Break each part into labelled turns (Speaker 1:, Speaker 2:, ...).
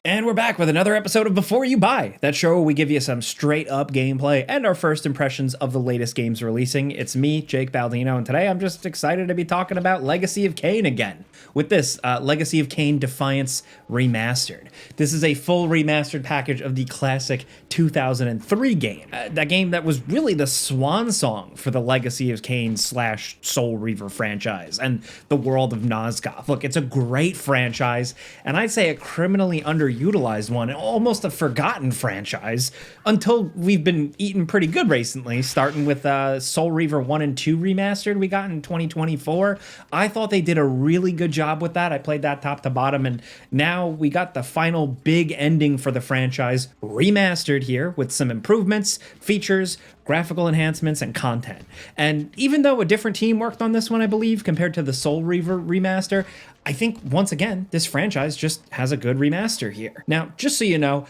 Speaker 1: And we're back with another episode of Before You Buy, that show where we give you some straight up gameplay and our first impressions of the latest games releasing. It's me, Jake Baldino, and today I'm just excited to be talking about Legacy of Kain again. With this, Legacy of Kain Defiance Remastered. This is a full remastered package of the classic 2003 game. That game that was really the swan song for the Legacy of Kain / Soul Reaver franchise and the world of Nosgoth. Look, it's a great franchise, and I'd say a criminally underutilized one, and almost a forgotten franchise, until we've been eating pretty good recently, starting with Soul Reaver 1 and 2 Remastered we got in 2024. I thought they did a really good job with that. I played that top to bottom, and now we got the final big ending for the franchise remastered here with some improvements, features, graphical enhancements, and content. And even though a different team worked on this one, I believe, compared to the Soul Reaver remaster, I think, once again, this franchise just has a good remaster here. Now, just so you know,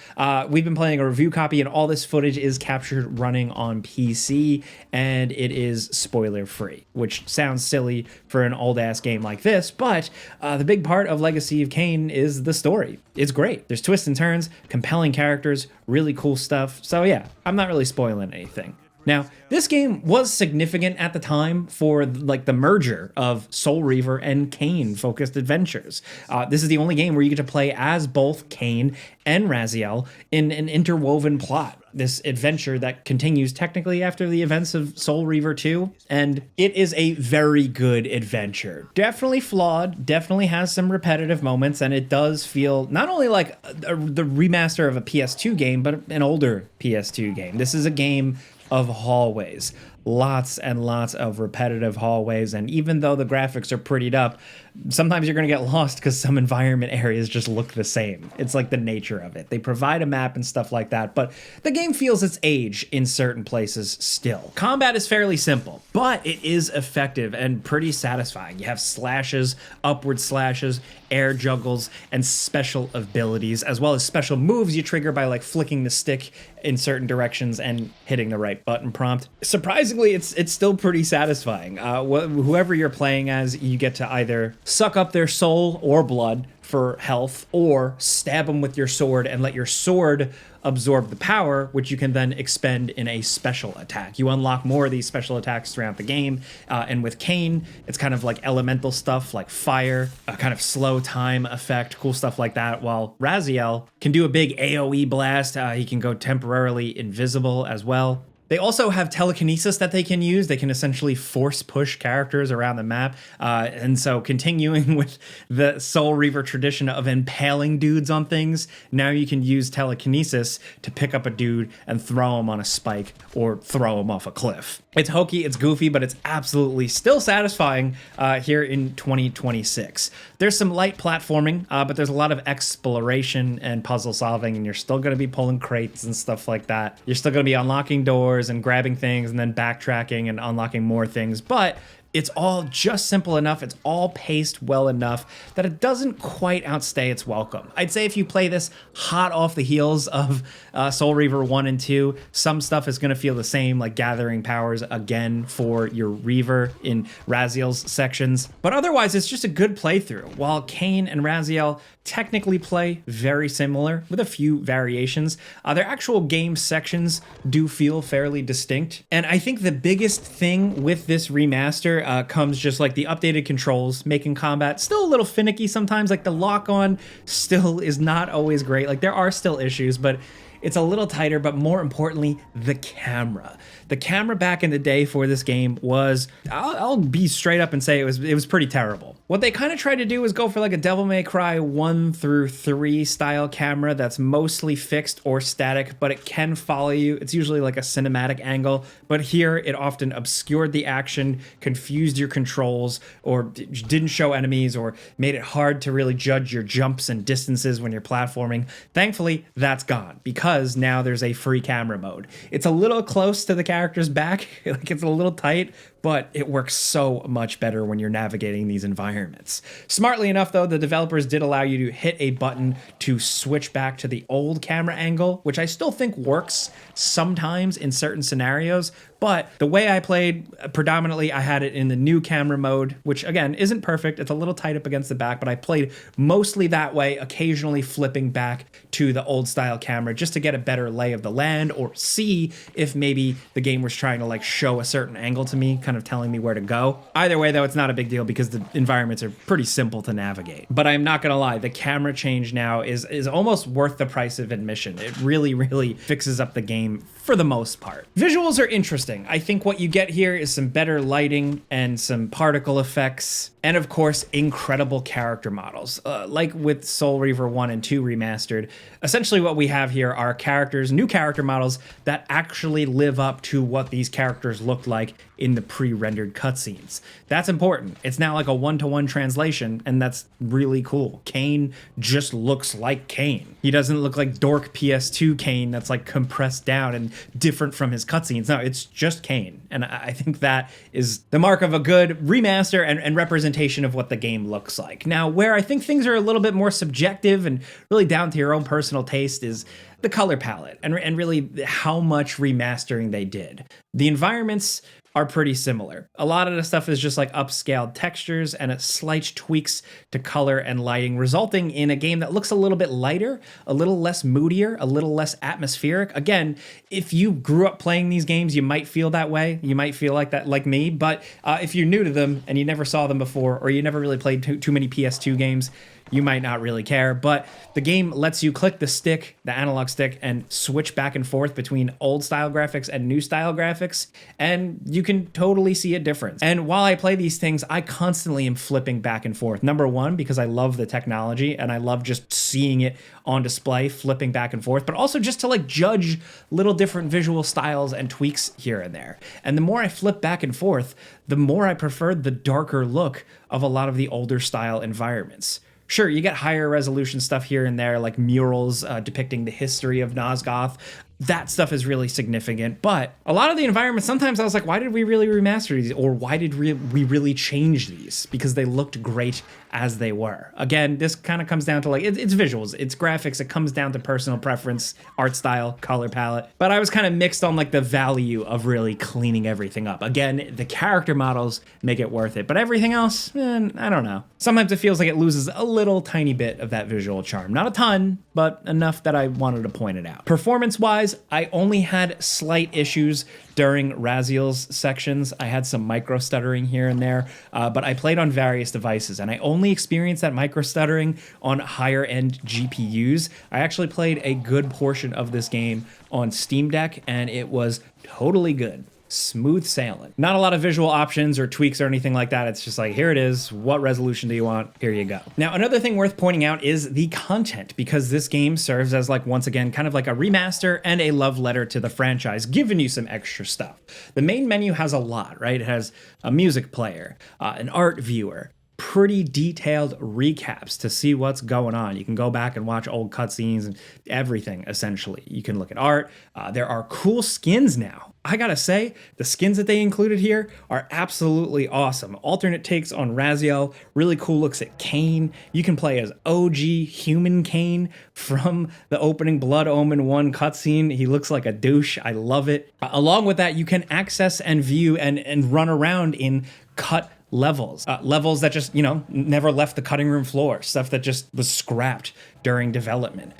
Speaker 1: we've been playing a review copy, and all this footage is captured running on PC, and it is spoiler-free, which sounds silly for an old-ass game like this, but the big part of Legacy of Kain is the story. It's great. There's twists and turns, compelling characters, really cool stuff, so yeah, I'm not really spoiling anything. Now, this game was significant at the time for like the merger of Soul Reaver and Kain-focused adventures. This is the only game where you get to play as both Kain and Raziel in an interwoven plot. This adventure that continues technically after the events of Soul Reaver 2, and it is a very good adventure. Definitely flawed, definitely has some repetitive moments, and it does feel not only like the remaster of a PS2 game, but an older PS2 game. This is a game of hallways. Lots and lots of repetitive hallways, and even though the graphics are prettied up, sometimes you're going to get lost because some environment areas just look the same. It's like the nature of it. They provide a map and stuff like that, but the game feels its age in certain places still. Combat is fairly simple, but it is effective and pretty satisfying. You have slashes, upward slashes, air juggles, and special abilities, as well as special moves you trigger by like flicking the stick in certain directions and hitting the right button prompt. Surprisingly, it's still pretty satisfying. Whoever you're playing as, you get to either suck up their soul or blood for health, or stab them with your sword and let your sword absorb the power, which you can then expend in a special attack. You unlock more of these special attacks throughout the game, and with Kain, it's kind of like elemental stuff like fire, a kind of slow time effect, cool stuff like that, while Raziel can do a big AoE blast. He can go temporarily invisible as well. They also have telekinesis that they can use. They can essentially force push characters around the map. And so continuing with the Soul Reaver tradition of impaling dudes on things, now you can use telekinesis to pick up a dude and throw him on a spike or throw him off a cliff. It's hokey, it's goofy, but it's absolutely still satisfying here in 2026. There's some light platforming, but there's a lot of exploration and puzzle solving, and you're still going to be pulling crates and stuff like that. You're still going to be unlocking doors and grabbing things and then backtracking and unlocking more things, but it's all just simple enough, it's all paced well enough that it doesn't quite outstay its welcome. I'd say if you play this hot off the heels of Soul Reaver 1 and 2, some stuff is going to feel the same, like gathering powers again for your Reaver in Raziel's sections. But otherwise, it's just a good playthrough. While Kain and Raziel technically play very similar with a few variations, their actual game sections do feel fairly distinct. And I think the biggest thing with this remaster comes just like the updated controls, making combat still a little finicky sometimes. Like the lock-on still is not always great. Like there are still issues, but it's a little tighter, but more importantly, the camera. The camera back in the day for this game was, I'll be straight up and say it was pretty terrible. What they kind of tried to do is go for like a Devil May Cry 1 through 3 style camera that's mostly fixed or static, but it can follow you. It's usually like a cinematic angle, but here it often obscured the action, confused your controls, or didn't show enemies, or made it hard to really judge your jumps and distances when you're platforming. Thankfully, that's gone, because now there's a free camera mode. It's a little close to the character's back, like it's a little tight, but it works so much better when you're navigating these environments. Smartly enough, though, the developers did allow you to hit a button to switch back to the old camera angle, which I still think works sometimes in certain scenarios. But the way I played, predominantly, I had it in the new camera mode, which again, isn't perfect. It's a little tight up against the back, but I played mostly that way, occasionally flipping back to the old style camera just to get a better lay of the land or see if maybe the game was trying to like show a certain angle to me, kind of telling me where to go. Either way, though, it's not a big deal because the environments are pretty simple to navigate. But I'm not gonna lie, the camera change now is almost worth the price of admission. It really, really fixes up the game for the most part. Visuals are interesting. I think what you get here is some better lighting and some particle effects, and of course, incredible character models. Like with Soul Reaver 1 and 2 Remastered, essentially what we have here are characters, new character models that actually live up to what these characters looked like in the pre-rendered cutscenes. That's important. It's not like a one-to-one translation, and that's really cool. Kain just looks like Kain. He doesn't look like dork PS2 Kain that's like compressed down and different from his cutscenes. No, it's just Kain. And I think that is the mark of a good remaster and representation of what the game looks like. Now, where I think things are a little bit more subjective and really down to your own personal taste is the color palette and really how much remastering they did. The environments are pretty similar. A lot of the stuff is just like upscaled textures and slight tweaks to color and lighting, resulting in a game that looks a little bit lighter, a little less moodier, a little less atmospheric. Again, if you grew up playing these games, you might feel that way. You might feel like that, like me. But if you're new to them and you never saw them before, or you never really played too many PS2 games, you might not really care, but the game lets you click the stick, the analog stick, and switch back and forth between old style graphics and new style graphics, and you can totally see a difference. And while I play these things, I constantly am flipping back and forth. Number one, because I love the technology and I love just seeing it on display, flipping back and forth, but also just to like judge little different visual styles and tweaks here and there. And the more I flip back and forth, the more I preferred the darker look of a lot of the older style environments. Sure, you get higher resolution stuff here and there, like murals depicting the history of Nosgoth. That stuff is really significant, but a lot of the environments, sometimes I was like, why did we really remaster these? Or why did we really change these? Because they looked great as they were. Again, this kind of comes down to like, it's visuals, it's graphics, it comes down to personal preference, art style, color palette. But I was kind of mixed on like the value of really cleaning everything up. Again, the character models make it worth it, but everything else, I don't know. Sometimes it feels like it loses a little tiny bit of that visual charm. Not a ton, but enough that I wanted to point it out. Performance-wise, I only had slight issues during Raziel's sections. I had some micro stuttering here and there, but I played on various devices and I only experienced that micro stuttering on higher end GPUs. I actually played a good portion of this game on Steam Deck and it was totally good. Smooth sailing. Not a lot of visual options or tweaks or anything like that. It's just like, here it is. What resolution do you want? Here you go. Now, another thing worth pointing out is the content, because this game serves as like, once again, kind of like a remaster and a love letter to the franchise, giving you some extra stuff. The main menu has a lot, right? It has a music player, an art viewer, pretty detailed recaps to see what's going on. You can go back and watch old cutscenes and everything, essentially. You can look at art. There are cool skins now. I gotta say, the skins that they included here are absolutely awesome. Alternate takes on Raziel, really cool looks at Kain. You can play as OG human Kain from the opening Blood Omen 1 cutscene. He looks like a douche. I love it. Along with that, you can access and view and run around in cut levels that just, never left the cutting room floor, stuff that just was scrapped during development.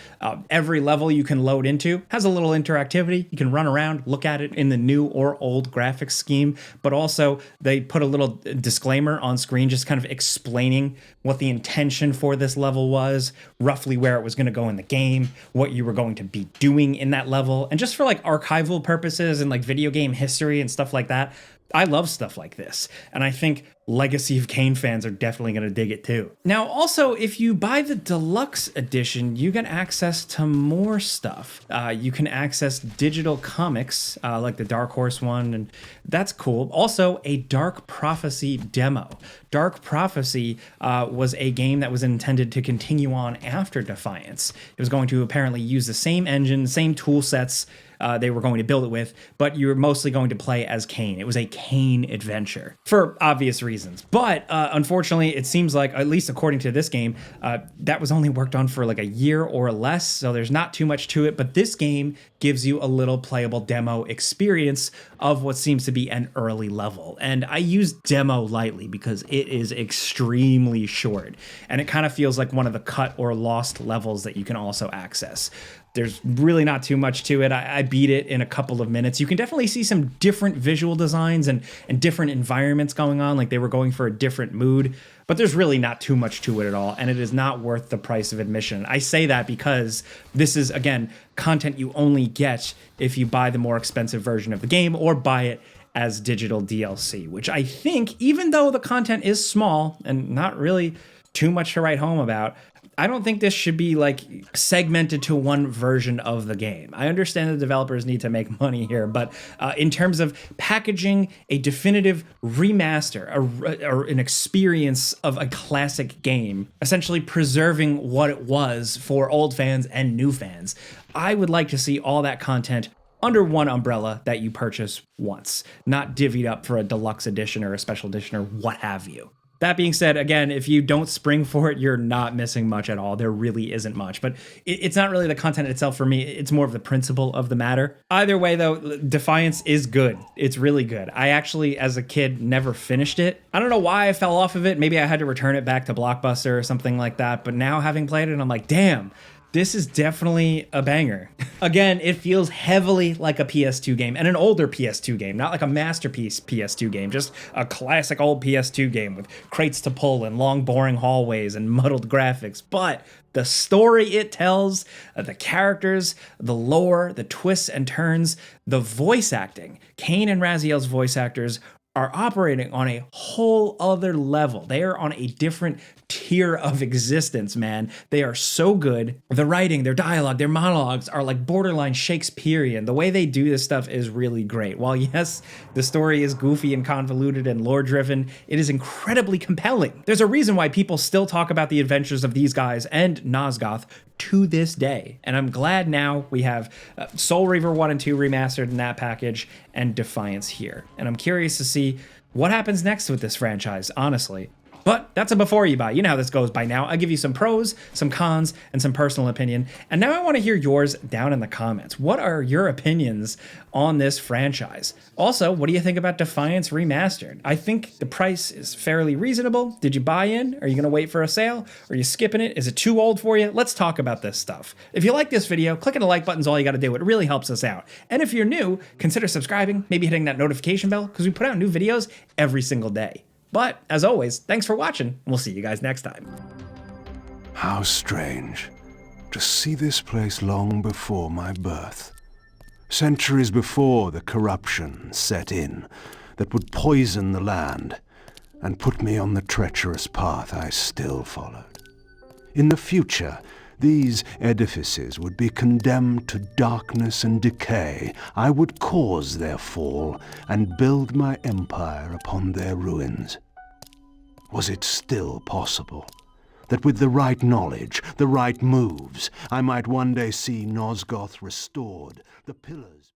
Speaker 1: Every level you can load into has a little interactivity. You can run around, look at it in the new or old graphics scheme, but also they put a little disclaimer on screen just kind of explaining what the intention for this level was, roughly where it was going to go in the game, what you were going to be doing in that level, and just for like archival purposes and like video game history and stuff like that. I love stuff like this. And I think Legacy of Kain fans are definitely going to dig it too. Now, also, if you buy the Deluxe Edition, you get access to more stuff. You can access digital comics, like the Dark Horse one, and that's cool. Also, a Dark Prophecy demo. Dark Prophecy was a game that was intended to continue on after Defiance. It was going to apparently use the same engine, same tool sets, they were going to build it with, but you were mostly going to play as Kain. It was a Kain adventure for obvious reasons. But unfortunately, it seems like, at least according to this game, that was only worked on for like a year or less, so there's not too much to it. But this game gives you a little playable demo experience of what seems to be an early level. And I use demo lightly because it is extremely short, and it kind of feels like one of the cut or lost levels that you can also access. There's really not too much to it. I beat it in a couple of minutes. You can definitely see some different visual designs and different environments going on, like they were going for a different mood, but there's really not too much to it at all, and it is not worth the price of admission. I say that because this is, again, content you only get if you buy the more expensive version of the game or buy it as digital DLC, which I think, even though the content is small and not really too much to write home about, I don't think this should be like segmented to one version of the game. I understand the developers need to make money here, but in terms of packaging a definitive remaster or an experience of a classic game, essentially preserving what it was for old fans and new fans, I would like to see all that content under one umbrella that you purchase once, not divvied up for a deluxe edition or a special edition or what have you. That being said, again, if you don't spring for it, you're not missing much at all. There really isn't much, but it's not really the content itself for me. It's more of the principle of the matter. Either way, though, Defiance is good. It's really good. I actually, as a kid, never finished it. I don't know why I fell off of it. Maybe I had to return it back to Blockbuster or something like that. But now having played it, I'm like, damn, this is definitely a banger. Again, it feels heavily like a PS2 game, and an older PS2 game, not like a masterpiece PS2 game, just a classic old PS2 game with crates to pull and long boring hallways and muddled graphics. But the story it tells, the characters, the lore, the twists and turns, the voice acting, Kain and Raziel's voice actors are operating on a whole other level. They are on a different tier of existence, man. They are so good. The writing, their dialogue, their monologues are like borderline Shakespearean. The way they do this stuff is really great. While yes, the story is goofy and convoluted and lore-driven, it is incredibly compelling. There's a reason why people still talk about the adventures of these guys and Nosgoth to this day. And I'm glad now we have Soul Reaver 1 and 2 remastered in that package and Defiance here. And I'm curious to see what happens next with this franchise, honestly. But that's a before you buy. You know how this goes by now. I give you some pros, some cons, and some personal opinion. And now I want to hear yours down in the comments. What are your opinions on this franchise? Also, what do you think about Defiance Remastered? I think the price is fairly reasonable. Did you buy in? Are you going to wait for a sale? Are you skipping it? Is it too old for you? Let's talk about this stuff. If you like this video, clicking the like button's all you got to do. It really helps us out. And if you're new, consider subscribing, maybe hitting that notification bell, because we put out new videos every single day. But, as always, thanks for watching, and we'll see you guys next time.
Speaker 2: How strange to see this place long before my birth. Centuries before the corruption set in that would poison the land and put me on the treacherous path I still followed. In the future, these edifices would be condemned to darkness and decay. I would cause their fall and build my empire upon their ruins. Was it still possible that with the right knowledge, the right moves, I might one day see Nosgoth restored, the pillars...